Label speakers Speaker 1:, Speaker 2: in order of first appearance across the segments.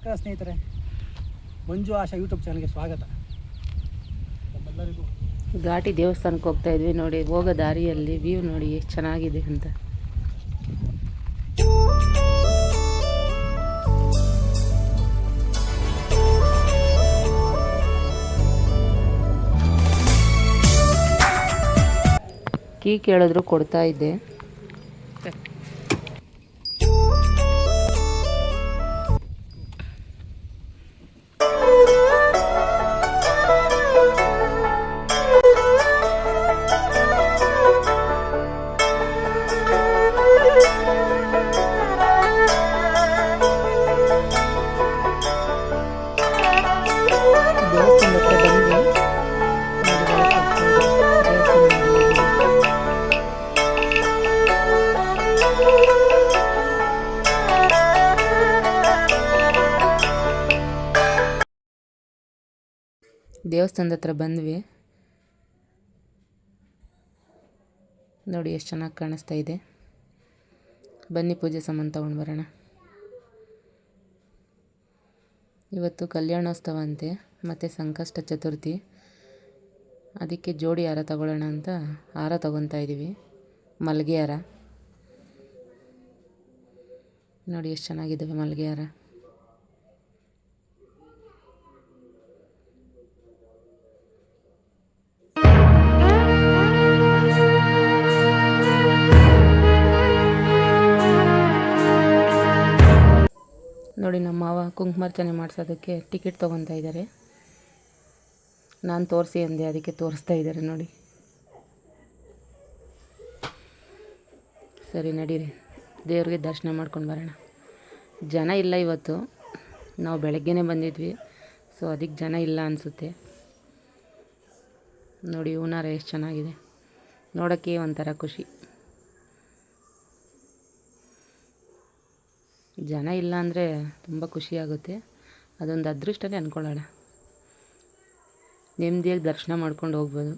Speaker 1: ನಮಸ್ಕಾರ ಸ್ನೇಹಿತರೆ, ಮಂಜು ಆಶಾ ಯೂಟ್ಯೂಬ್ ಚಾನಲ್ಗೆ ಸ್ವಾಗತ. ನಮ್ಮೆಲ್ಲರಿಗೂ
Speaker 2: ಘಾಟಿ ದೇವಸ್ಥಾನಕ್ಕೆ ಹೋಗ್ತಾ ಇದ್ವಿ. ನೋಡಿ, ಹೋಗೋ ದಾರಿಯಲ್ಲಿ ವ್ಯೂ ನೋಡಿ ಎಷ್ಟು ಚೆನ್ನಾಗಿದೆ ಅಂತ. ಕೀ ಕೇಳಿದ್ರು ಕೊಡ್ತಾ ಇದ್ದೆ. ದೇವಸ್ಥಾನದ ಹತ್ರ ಬಂದ್ವಿ. ನೋಡಿ ಎಷ್ಟು ಚೆನ್ನಾಗಿ ಕಾಣಿಸ್ತಾ ಇದೆ. ಬನ್ನಿ ಪೂಜೆ ಸಾಮಾನು ತೊಗೊಂಡು ಬರೋಣ. ಇವತ್ತು ಕಲ್ಯಾಣೋತ್ಸವ ಅಂತೆ, ಮತ್ತು ಸಂಕಷ್ಟ ಚತುರ್ಥಿ. ಅದಕ್ಕೆ ಜೋಡಿ ಹಾರ ತಗೊಳ್ಳೋಣ ಅಂತ ಹಾರ ತೊಗೊತಾ ಇದ್ದೀವಿ. ಮಲ್ಲಿಗೆ ಹಾರ ನೋಡಿ ಎಷ್ಟು ಚೆನ್ನಾಗಿದ್ದಾವೆ ಮಲ್ಲಿಗೆ ಹಾರ. ನೋಡಿ, ನಮ್ಮ ಮಾವ ಕುಂಕುಮಾರ್ಚನೆ ಮಾಡಿಸೋದಕ್ಕೆ ಟಿಕೆಟ್ ತೊಗೊತಾ ಇದ್ದಾರೆ. ನಾನು ತೋರಿಸಿ ಅಂದೆ, ಅದಕ್ಕೆ ತೋರಿಸ್ತಾ ಇದ್ದಾರೆ ನೋಡಿ. ಸರಿ ನಡೀರಿ, ದೇವ್ರಿಗೆ ದರ್ಶನ ಮಾಡ್ಕೊಂಡು ಬರೋಣ. ಜನ ಇಲ್ಲ ಇವತ್ತು, ನಾವು ಬೆಳಗ್ಗೆನೇ ಬಂದಿದ್ವಿ, ಸೊ ಅದಕ್ಕೆ ಜನ ಇಲ್ಲ ಅನಿಸುತ್ತೆ. ನೋಡಿ ಹೂನಾರ ಎಷ್ಟು ಚೆನ್ನಾಗಿದೆ, ನೋಡೋಕ್ಕೆ ಒಂಥರ ಖುಷಿ. ಜನ ಇಲ್ಲ ಅಂದರೆ ತುಂಬ ಖುಷಿಯಾಗುತ್ತೆ. ಅದೊಂದು ಅದೃಷ್ಟನೇ ಅಂದ್ಕೊಳ್ಳೋಣ. ನೆಮ್ಮದಿಯಾಗಿ ದರ್ಶನ ಮಾಡ್ಕೊಂಡು ಹೋಗ್ಬೋದು.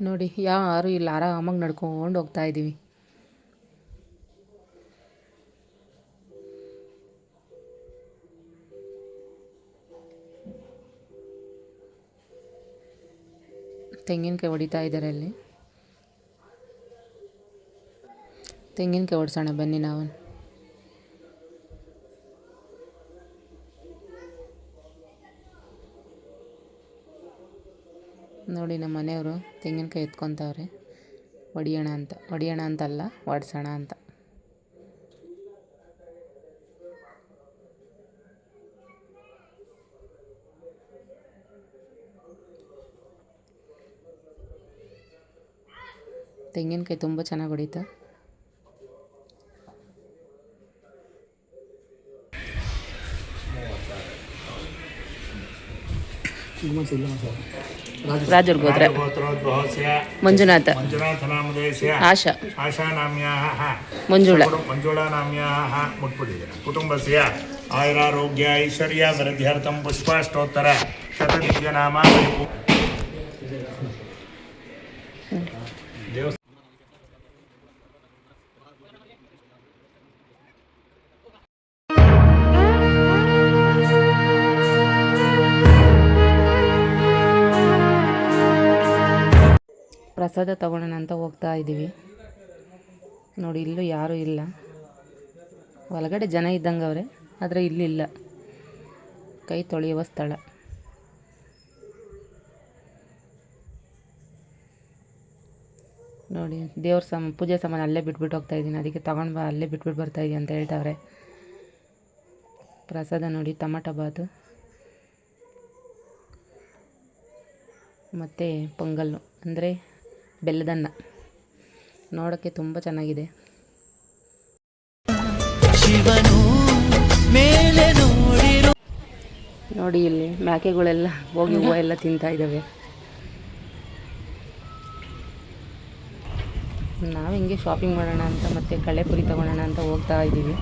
Speaker 2: ನೋಡಿ, ಯಾರು ಇಲ್ಲ, ಆರಾಮಾಗಿ ನಡ್ಕೊಂಡು ಹೋಗ್ತಾ ಇದ್ದೀವಿ. ತೆಂಗಿನಕಾಯಿ ಹೊಡಿತಾ ಇದ್ದಾರೆ ಅಲ್ಲಿ. ತೆಂಗಿನಕಾಯಿ ಹೊಡ್ಸೋಣ ಬನ್ನಿ ನಾವು. ನೋಡಿ, ನಮ್ಮ ಮನೆಯವರು ತೆಂಗಿನಕಾಯಿ ಎತ್ಕೊತಾವ್ರೆ. ಹೊಡಿಯೋಣ ಅಂತಲ್ಲ, ಹೊಡ್ಸೋಣ ಅಂತ. ತೆಂಗಿನಕಾಯಿ ತುಂಬ ಚೆನ್ನಾಗಿ ಹೊಡಿತಾ. ರಾಜರ್ ಗೋತ್ರ ಮಂಜುನಾಥ ಆಶಾ ಮಂಜುಳಾ
Speaker 3: ಮಂಜುಳಾನಾಮ್ಯಾಃ ಕುಟುಂಬಸ್ಯ ಆಯುರಾರೋಗ್ಯ ಐಶ್ವರ್ಯ ವೃದ್ಧ್ಯರ್ಥಂ ಪುಷ್ಪಾಷ್ಟೋತ್ತರ ಶತದಿವ್ಯನಾಮ
Speaker 2: ಪ್ರಸಾದ ತಗೊಳ್ಳೋಣ ಅಂತ ಹೋಗ್ತಾ ಇದ್ದೀವಿ. ನೋಡಿ, ಇಲ್ಲೂ ಯಾರೂ ಇಲ್ಲ. ಒಳಗಡೆ ಜನ ಇದ್ದಂಗೆ ಅವರೇ, ಆದರೆ ಇಲ್ಲಿಲ್ಲ. ಕೈ ತೊಳೆಯುವ ಸ್ಥಳ. ನೋಡಿ, ದೇವ್ರ ಪೂಜೆ ಸಾಮಾನು ಅಲ್ಲೇ ಬಿಟ್ಬಿಟ್ಟು ಹೋಗ್ತಾ ಇದ್ದೀನಿ. ಅದಕ್ಕೆ ತೊಗೊಂಡು ಬಾ, ಅಲ್ಲೇ ಬಿಟ್ಬಿಟ್ಟು ಬರ್ತಾಯಿದ್ದೀನಿ ಅಂತ ಹೇಳ್ತಾವ್ರೆ. ಪ್ರಸಾದ ನೋಡಿ, ಟೊಮಟೊ ಬಾತು ಮತ್ತು ಪೊಂಗಲ್ಲು ಅಂದರೆ ಬೆಲ್ಲದನ್ನ. ನೋಡೋಕ್ಕೆ ತುಂಬ ಚೆನ್ನಾಗಿದೆ. ನೋಡಿ, ಇಲ್ಲಿ ಮೇಕೆಗಳೆಲ್ಲ ಹೋಗಿ ಹೂವು ಎಲ್ಲ ತಿಂತಾ ಇದ್ದಾವೆ. ನಾವು ಹಿಂಗೆ ಶಾಪಿಂಗ್ ಮಾಡೋಣ ಅಂತ ಮತ್ತು ಕಳ್ಳೆಪುರಿ ತೊಗೊಳ್ಳೋಣ ಅಂತ ಹೋಗ್ತಾ ಇದ್ದೀವಿ.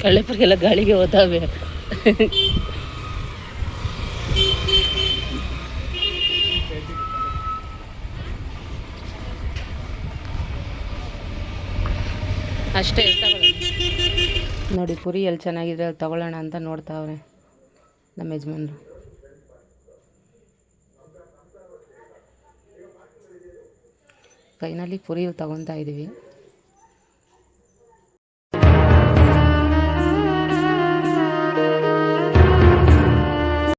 Speaker 2: ಕಳ್ಳೆಪುರಿಗೆಲ್ಲ ಗಾಳಿಗೆ ಹೋದಾವೆ. ಅಷ್ಟೇ ನೋಡಿ, ಪುರಿ ಎಲ್ಲಿ ಚೆನ್ನಾಗಿದೆ ಅಲ್ಲಿ ತಗೊಳ್ಳೋಣ ಅಂತ ನೋಡ್ತಾವ್ರೆ ನಮ್ಮ ಯಜಮಾನ್ರು. ಫೈನಲಿ ಪುರಿ ತಗೊತಾ ಇದ್ದೀವಿ.